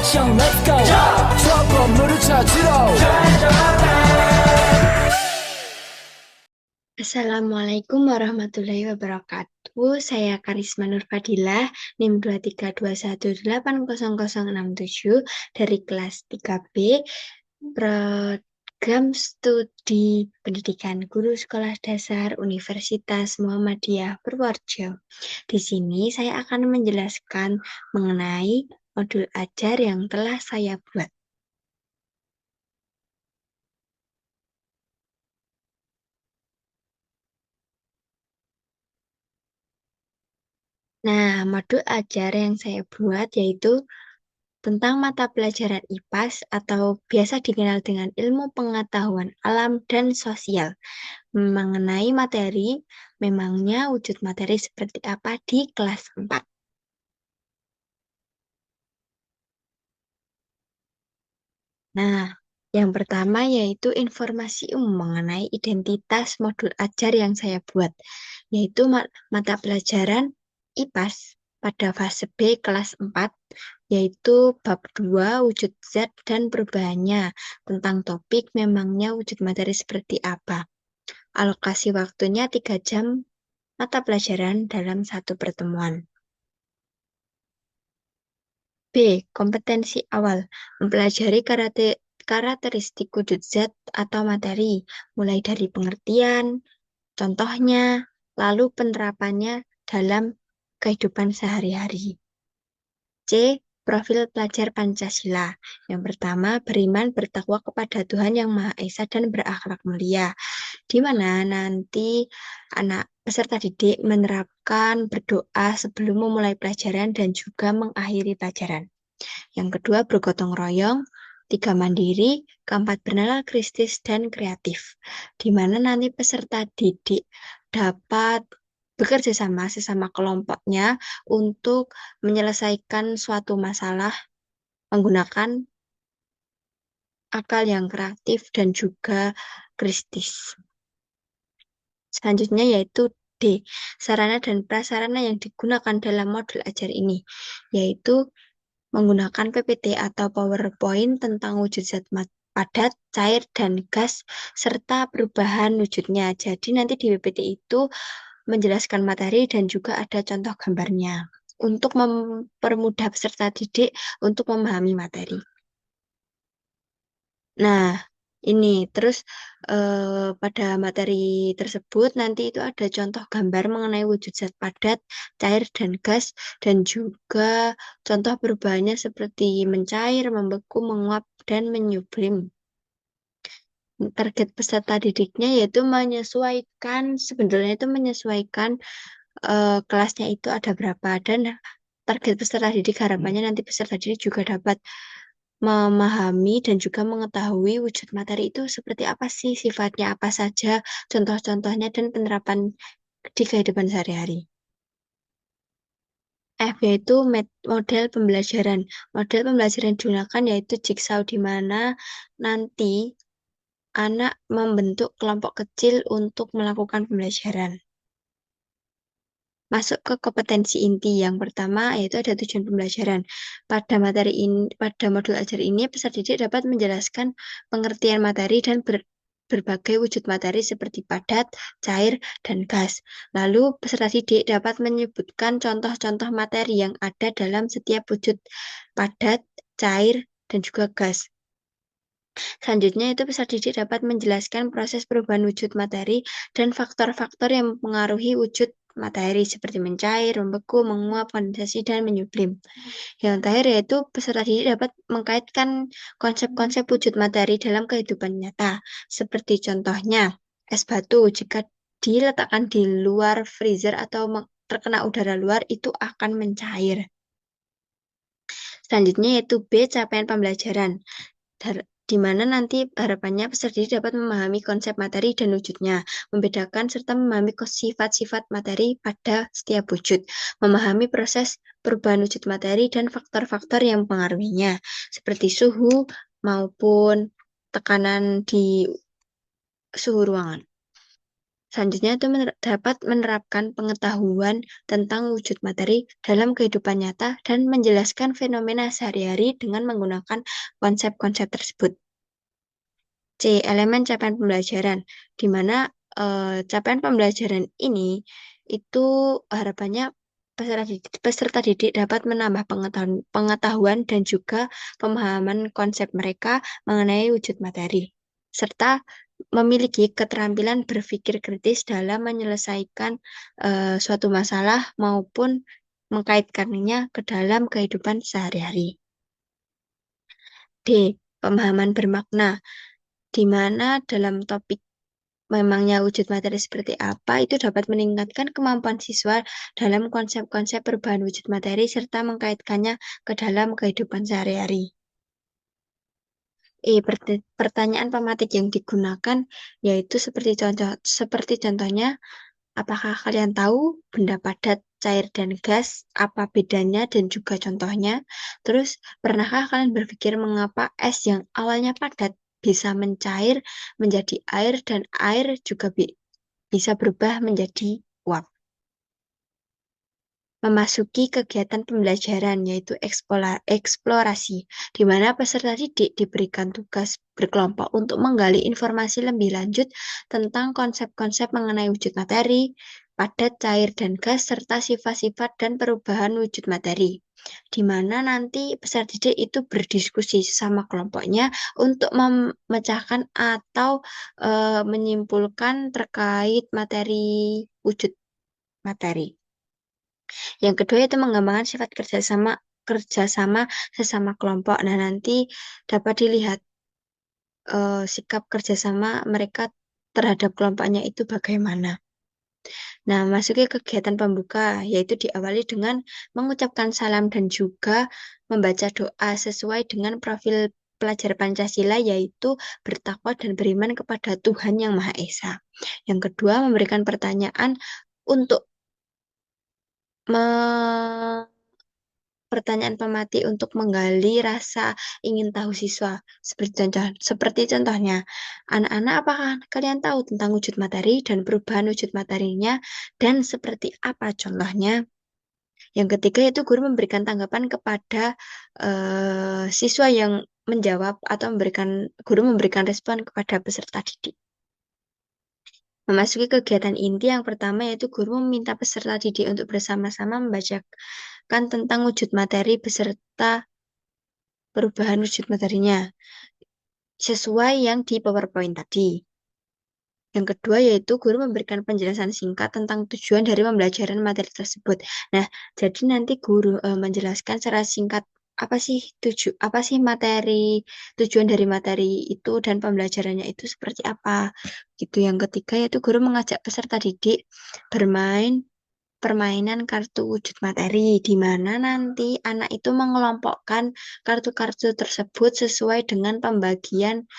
액션 let's go 저 건물을 찾으러 Assalamualaikum warahmatullahi wabarakatuh. Saya Karisma Nurfadilah, NIM 232180067 dari kelas 3B, Program Studi Pendidikan Guru Sekolah Dasar Universitas Muhammadiyah Purworejo. Di sini saya akan menjelaskan mengenai modul ajar yang telah saya buat. Nah, modul ajar yang saya buat yaitu tentang mata pelajaran IPAS atau biasa dikenal dengan ilmu pengetahuan alam dan sosial. Mengenai materi, memangnya wujud materi seperti apa di kelas 4. Nah, yang pertama yaitu informasi umum mengenai identitas modul ajar yang saya buat, yaitu mata pelajaran IPAS pada fase B kelas 4, yaitu bab 2 wujud zat dan perubahannya. Tentang topik memangnya wujud materi seperti apa. Alokasi waktunya 3 jam mata pelajaran dalam satu pertemuan. B. Kompetensi awal. Mempelajari karakteristik wujud zat atau materi, mulai dari pengertian, contohnya, lalu penerapannya dalam kehidupan sehari-hari. C. Profil pelajar Pancasila. Yang pertama, beriman bertakwa kepada Tuhan Yang Maha Esa dan berakhlak mulia, di mana nanti anak peserta didik menerapkan berdoa sebelum memulai pelajaran dan juga mengakhiri pelajaran. Yang kedua, bergotong royong. 3, mandiri. Keempat, bernalar kritis dan kreatif, di mana nanti peserta didik dapat bekerja sama sesama kelompoknya untuk menyelesaikan suatu masalah menggunakan akal yang kreatif dan juga kritis. Selanjutnya yaitu D. Sarana dan prasarana yang digunakan dalam modul ajar ini, yaitu menggunakan PPT atau PowerPoint tentang wujud zat padat, cair, dan gas, serta perubahan wujudnya. Jadi nanti di PPT itu menjelaskan materi dan juga ada contoh gambarnya untuk mempermudah peserta didik untuk memahami materi. Nah, ini terus pada materi tersebut nanti itu ada contoh gambar mengenai wujud zat padat, cair, dan gas, dan juga contoh perubahannya seperti mencair, membeku, menguap, dan menyublim. Target peserta didiknya yaitu menyesuaikan, sebenarnya itu menyesuaikan kelasnya itu ada berapa, dan target peserta didik harapannya nanti peserta didik juga dapat memahami dan juga mengetahui wujud materi itu seperti apa sih, sifatnya apa saja, contoh-contohnya, dan penerapan di kehidupan sehari-hari. F yaitu model pembelajaran. Model pembelajaran digunakan yaitu jigsaw, di mana nanti anak membentuk kelompok kecil untuk melakukan pembelajaran. Masuk ke kompetensi inti. Yang pertama yaitu ada tujuan pembelajaran. Pada materi ini, pada modul ajar ini, peserta didik dapat menjelaskan pengertian materi dan berbagai wujud materi seperti padat, cair, dan gas. Lalu peserta didik dapat menyebutkan contoh-contoh materi yang ada dalam setiap wujud padat, cair, dan juga gas. Selanjutnya itu peserta didik dapat menjelaskan proses perubahan wujud materi dan faktor-faktor yang mempengaruhi wujud materi seperti mencair, membeku, menguap, kondensasi, dan menyublim. Yang terakhir yaitu peserta didik dapat mengkaitkan konsep-konsep wujud materi dalam kehidupan nyata, seperti contohnya es batu jika diletakkan di luar freezer atau terkena udara luar itu akan mencair. Selanjutnya yaitu B, capaian pembelajaran, di mana nanti harapannya peserta didik dapat memahami konsep materi dan wujudnya, membedakan serta memahami sifat-sifat materi pada setiap wujud, memahami proses perubahan wujud materi dan faktor-faktor yang mempengaruhinya, seperti suhu maupun tekanan di suhu ruangan. Selanjutnya itu dapat menerapkan pengetahuan tentang wujud materi dalam kehidupan nyata dan menjelaskan fenomena sehari-hari dengan menggunakan konsep-konsep tersebut. C. Elemen capaian pembelajaran, di mana capaian pembelajaran ini itu harapannya peserta didik dapat menambah pengetahuan dan juga pemahaman konsep mereka mengenai wujud materi, serta memiliki keterampilan berpikir kritis dalam menyelesaikan suatu masalah maupun mengkaitkannya ke dalam kehidupan sehari-hari. D. Pemahaman bermakna, di mana dalam topik memangnya wujud materi seperti apa itu dapat meningkatkan kemampuan siswa dalam konsep-konsep perubahan wujud materi serta mengkaitkannya ke dalam kehidupan sehari-hari. Pertanyaan pematik yang digunakan yaitu seperti contohnya, apakah kalian tahu benda padat, cair, dan gas, apa bedanya dan juga contohnya? Terus, pernahkah kalian berpikir mengapa es yang awalnya padat bisa mencair menjadi air dan air juga bisa berubah menjadi uap? Memasuki kegiatan pembelajaran yaitu eksplorasi, di mana peserta didik diberikan tugas berkelompok untuk menggali informasi lebih lanjut tentang konsep-konsep mengenai wujud materi, padat, cair, dan gas, serta sifat-sifat dan perubahan wujud materi. Di mana nanti peserta didik itu berdiskusi sama kelompoknya untuk memecahkan atau menyimpulkan terkait materi wujud materi. Yang kedua itu mengembangkan sifat kerjasama sesama kelompok. Nah, nanti dapat dilihat sikap kerjasama mereka terhadap kelompoknya itu bagaimana. Nah, masuki kegiatan pembuka, yaitu diawali dengan mengucapkan salam dan juga membaca doa sesuai dengan profil pelajar Pancasila, yaitu bertakwa dan beriman kepada Tuhan Yang Maha Esa. Yang kedua, memberikan pertanyaan untuk pertanyaan pemati untuk menggali rasa ingin tahu siswa. Seperti contohnya, anak-anak, apakah kalian tahu tentang wujud materi dan perubahan wujud materinya dan seperti apa contohnya? Yang ketiga itu guru memberikan tanggapan kepada siswa yang menjawab atau guru memberikan respon kepada peserta didik. Memasuki kegiatan inti yang pertama yaitu guru meminta peserta didik untuk bersama-sama membacakan tentang wujud materi beserta perubahan wujud materinya sesuai yang di PowerPoint tadi. Yang kedua yaitu guru memberikan penjelasan singkat tentang tujuan dari pembelajaran materi tersebut. Nah, jadi nanti guru menjelaskan secara singkat apa sih tujuan dari materi itu dan pembelajarannya itu seperti apa. Gitu. Yang ketiga yaitu guru mengajak peserta didik bermain permainan kartu wujud materi, di mana nanti anak itu mengelompokkan kartu-kartu tersebut sesuai dengan pembagian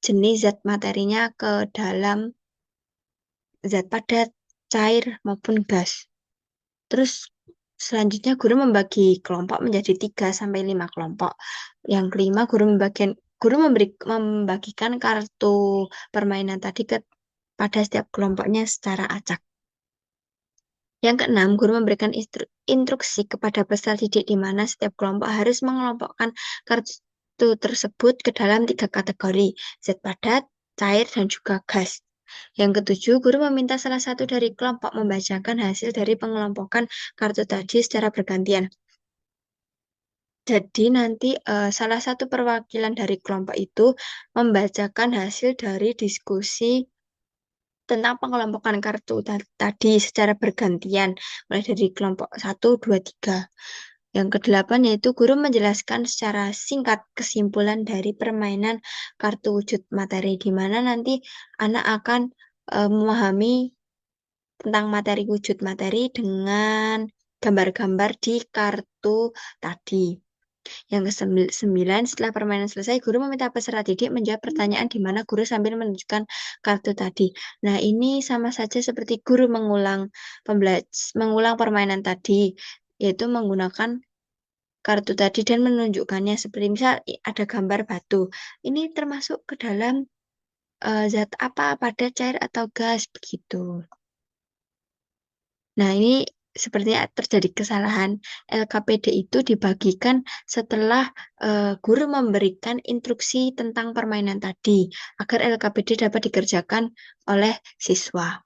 jenis zat materinya ke dalam zat padat, cair, maupun gas. Terus selanjutnya guru membagi kelompok menjadi 3 sampai 5 kelompok. Yang kelima guru membagikan kartu permainan tadi pada setiap kelompoknya secara acak. Yang keenam, guru memberikan instruksi kepada peserta didik di mana setiap kelompok harus mengelompokkan kartu tersebut ke dalam 3 kategori, zat padat, cair, dan juga gas. Yang ketujuh, guru meminta salah satu dari kelompok membacakan hasil dari pengelompokan kartu tadi secara bergantian. Jadi nanti salah satu perwakilan dari kelompok itu membacakan hasil dari diskusi tentang pengelompokan kartu tadi secara bergantian, mulai dari kelompok 1, 2, 3. Yang kedelapan yaitu guru menjelaskan secara singkat kesimpulan dari permainan kartu wujud materi, di mana nanti anak akan memahami tentang materi wujud materi dengan gambar-gambar di kartu tadi. Yang ke-9, setelah permainan selesai, guru meminta peserta didik menjawab pertanyaan di mana guru sambil menunjukkan kartu tadi. Nah, ini sama saja seperti guru mengulang permainan tadi, yaitu menggunakan kartu tadi dan menunjukkannya seperti misal ada gambar batu. Ini termasuk ke dalam zat apa, padat, cair, atau gas, begitu. Nah, ini sepertinya terjadi kesalahan. LKPD itu dibagikan setelah guru memberikan instruksi tentang permainan tadi, agar LKPD dapat dikerjakan oleh siswa.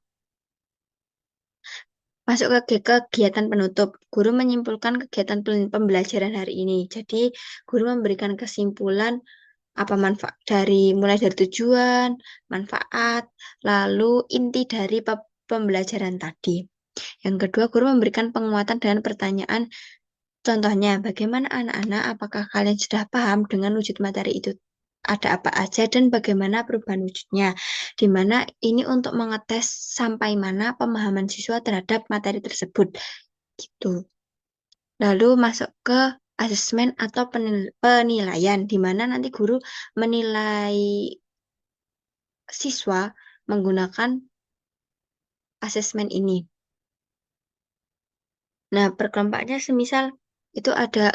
Masuk ke kegiatan penutup. Guru menyimpulkan kegiatan pembelajaran hari ini. Jadi, guru memberikan kesimpulan apa manfaat mulai dari tujuan, manfaat, lalu inti dari pembelajaran tadi. Yang kedua, guru memberikan penguatan dengan pertanyaan. Contohnya, bagaimana anak-anak? Apakah kalian sudah paham dengan wujud materi itu? Ada apa aja dan bagaimana perubahan wujudnya? Di mana ini untuk mengetes sampai mana pemahaman siswa terhadap materi tersebut. Gitu. Lalu masuk ke asesmen atau penilaian, di mana nanti guru menilai siswa menggunakan asesmen ini. Nah, perkelompaknya semisal itu ada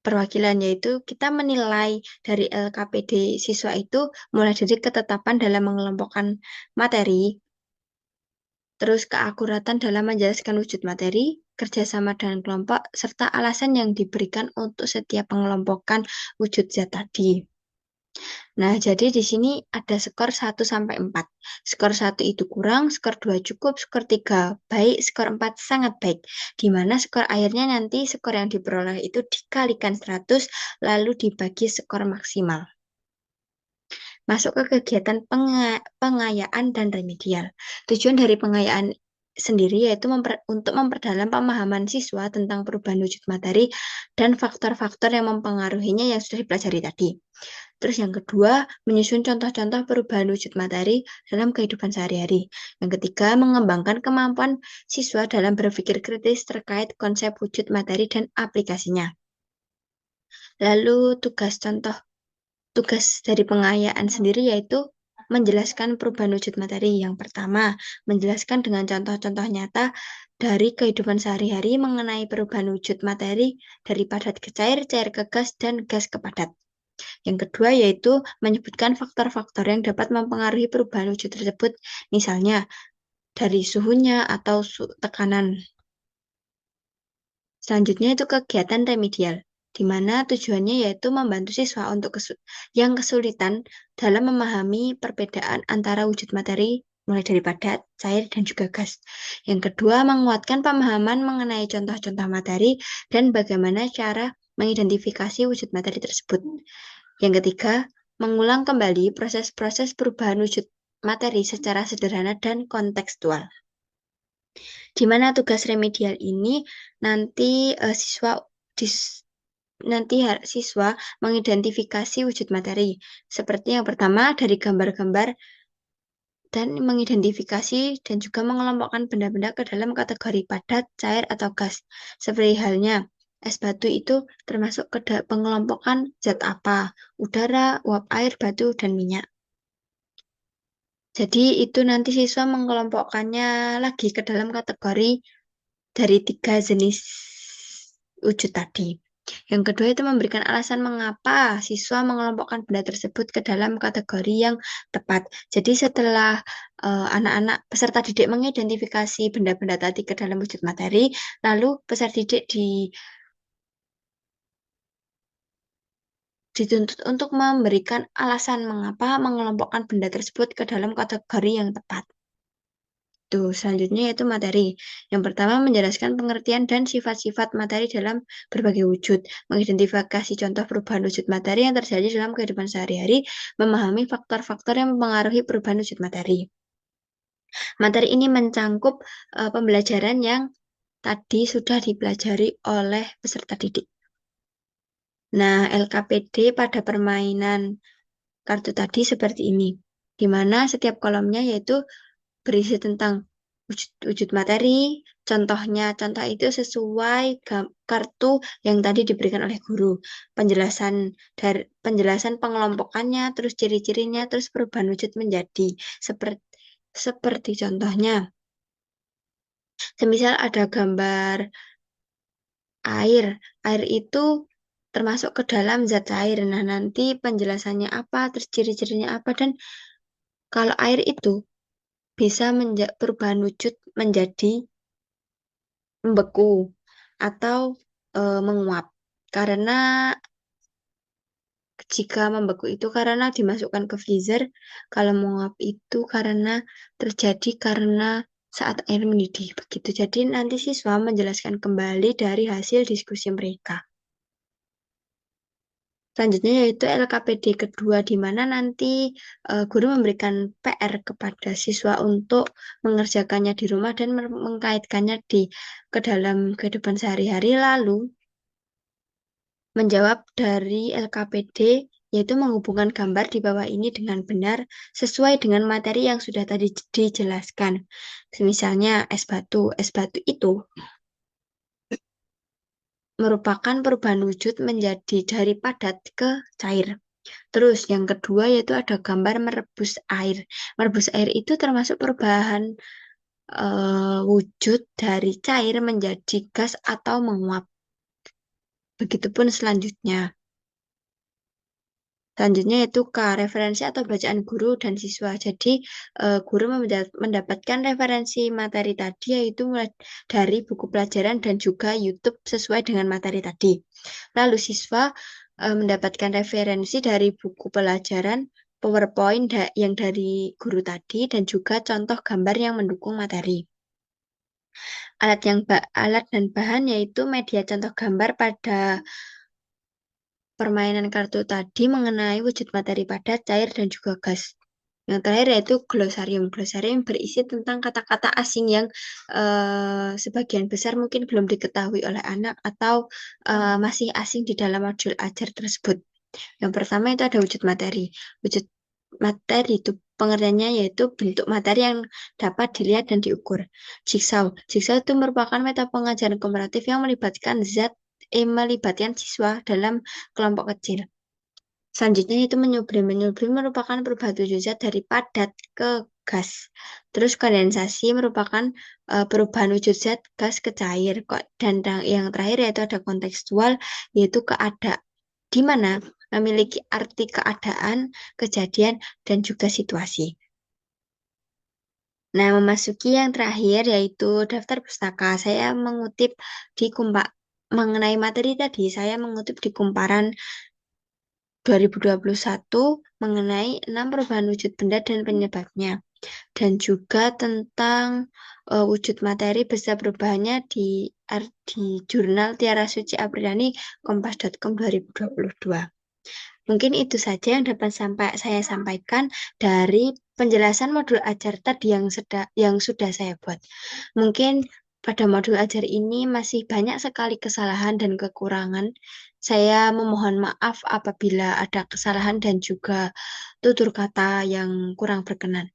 perwakilan, yaitu kita menilai dari LKPD siswa itu mulai dari ketetapan dalam mengelompokkan materi, terus keakuratan dalam menjelaskan wujud materi, kerjasama dengan kelompok, serta alasan yang diberikan untuk setiap pengelompokan wujud zat tadi. Nah, jadi di sini ada skor 1 sampai 4. Skor 1 itu kurang, skor 2 cukup, skor 3 baik, skor 4 sangat baik. Di mana skor akhirnya nanti skor yang diperoleh itu dikalikan 100 lalu dibagi skor maksimal. Masuk ke kegiatan pengayaan dan remedial. Tujuan dari pengayaan sendiri yaitu untuk memperdalam pemahaman siswa tentang perubahan wujud materi dan faktor-faktor yang mempengaruhinya yang sudah dipelajari tadi. Terus yang kedua, menyusun contoh-contoh perubahan wujud materi dalam kehidupan sehari-hari. Yang ketiga, mengembangkan kemampuan siswa dalam berpikir kritis terkait konsep wujud materi dan aplikasinya. Lalu tugas dari pengayaan sendiri yaitu menjelaskan perubahan wujud materi. Yang pertama, menjelaskan dengan contoh-contoh nyata dari kehidupan sehari-hari mengenai perubahan wujud materi dari padat ke cair, cair ke gas, dan gas ke padat. Yang kedua yaitu menyebutkan faktor-faktor yang dapat mempengaruhi perubahan wujud tersebut, misalnya dari suhunya atau tekanan. Selanjutnya itu kegiatan remedial, di mana tujuannya yaitu membantu siswa untuk yang kesulitan dalam memahami perbedaan antara wujud materi mulai dari padat, cair, dan juga gas. Yang kedua, menguatkan pemahaman mengenai contoh-contoh materi dan bagaimana cara mengidentifikasi wujud materi tersebut. Yang ketiga, mengulang kembali proses-proses perubahan wujud materi secara sederhana dan kontekstual. Di mana tugas remedial ini nanti siswa mengidentifikasi wujud materi. Seperti yang pertama dari gambar-gambar dan mengidentifikasi dan juga mengelompokkan benda-benda ke dalam kategori padat, cair, atau gas. Seperti halnya es batu itu termasuk ke pengelompokan zat apa? Udara, uap air, batu, dan minyak. Jadi itu nanti siswa mengelompokkannya lagi ke dalam kategori dari 3 jenis wujud tadi. Yang kedua itu memberikan alasan mengapa siswa mengelompokkan benda tersebut ke dalam kategori yang tepat. Jadi setelah anak-anak peserta didik mengidentifikasi benda-benda tadi ke dalam wujud materi, lalu peserta didik dituntut untuk memberikan alasan mengapa mengelompokkan benda tersebut ke dalam kategori yang tepat. Selanjutnya yaitu materi. Yang pertama menjelaskan pengertian dan sifat-sifat materi dalam berbagai wujud, mengidentifikasi contoh perubahan wujud materi yang terjadi dalam kehidupan sehari-hari, memahami faktor-faktor yang mempengaruhi perubahan wujud materi. Materi ini mencangkup pembelajaran yang tadi sudah dipelajari oleh peserta didik. Nah, LKPD pada permainan kartu tadi seperti ini, di mana setiap kolomnya yaitu berisi tentang wujud materi, contoh itu sesuai kartu yang tadi diberikan oleh guru. Penjelasan pengelompokannya, terus ciri-cirinya, terus perubahan wujud menjadi seperti contohnya. Semisal ada gambar air. Air itu termasuk ke dalam zat cair. Nah, nanti penjelasannya apa, terus ciri-cirinya apa, dan Kalau air itu bisa perubahan wujud menjadi membeku atau menguap. Karena jika membeku itu karena dimasukkan ke freezer, kalau menguap itu karena terjadi karena saat air mendidih. Begitu. Jadi nanti siswa menjelaskan kembali dari hasil diskusi mereka. Selanjutnya yaitu LKPD kedua, di mana nanti guru memberikan PR kepada siswa untuk mengerjakannya di rumah dan mengkaitkannya ke dalam kehidupan sehari-hari, lalu menjawab dari LKPD, yaitu menghubungkan gambar di bawah ini dengan benar sesuai dengan materi yang sudah tadi dijelaskan. Misalnya es batu. Es batu itu merupakan perubahan wujud menjadi dari padat ke cair. Terus yang kedua yaitu ada gambar merebus air. Merebus air itu termasuk perubahan wujud dari cair menjadi gas atau menguap. Begitupun selanjutnya. Selanjutnya yaitu K, referensi atau bacaan guru dan siswa. Jadi, guru mendapatkan referensi materi tadi yaitu mulai dari buku pelajaran dan juga YouTube sesuai dengan materi tadi. Lalu siswa mendapatkan referensi dari buku pelajaran, PowerPoint yang dari guru tadi, dan juga contoh gambar yang mendukung materi. Alat dan bahan yaitu media contoh gambar pada permainan kartu tadi mengenai wujud materi padat, cair, dan juga gas. Yang terakhir yaitu glosarium. Glosarium berisi tentang kata-kata asing yang sebagian besar mungkin belum diketahui oleh anak atau masih asing di dalam modul ajar tersebut. Yang pertama itu ada wujud materi. Wujud materi itu pengertiannya yaitu bentuk materi yang dapat dilihat dan diukur. Jigsaw. Jigsaw itu merupakan metode pengajaran komparatif yang melibatkan siswa dalam kelompok kecil. Selanjutnya itu menyublim. Menyublim merupakan perubahan wujud zat dari padat ke gas. Terus kondensasi merupakan perubahan wujud zat gas ke cair. Dan yang terakhir yaitu ada kontekstual, yaitu keadaan, di mana memiliki arti keadaan, kejadian, dan juga situasi. Nah, memasuki yang terakhir yaitu daftar pustaka. Saya mengutip di mengenai materi tadi, saya mengutip di kumparan 2021 mengenai 6 perubahan wujud benda dan penyebabnya. Dan juga tentang wujud materi beserta perubahannya di jurnal Tiara Suci Apriliani Kompas.com 2022. Mungkin itu saja yang dapat saya sampaikan dari penjelasan modul ajar tadi yang sudah saya buat. Mungkin pada modul ajar ini masih banyak sekali kesalahan dan kekurangan. Saya memohon maaf apabila ada kesalahan dan juga tutur kata yang kurang berkenan.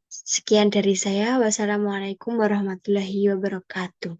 Sekian dari saya. Wassalamualaikum warahmatullahi wabarakatuh.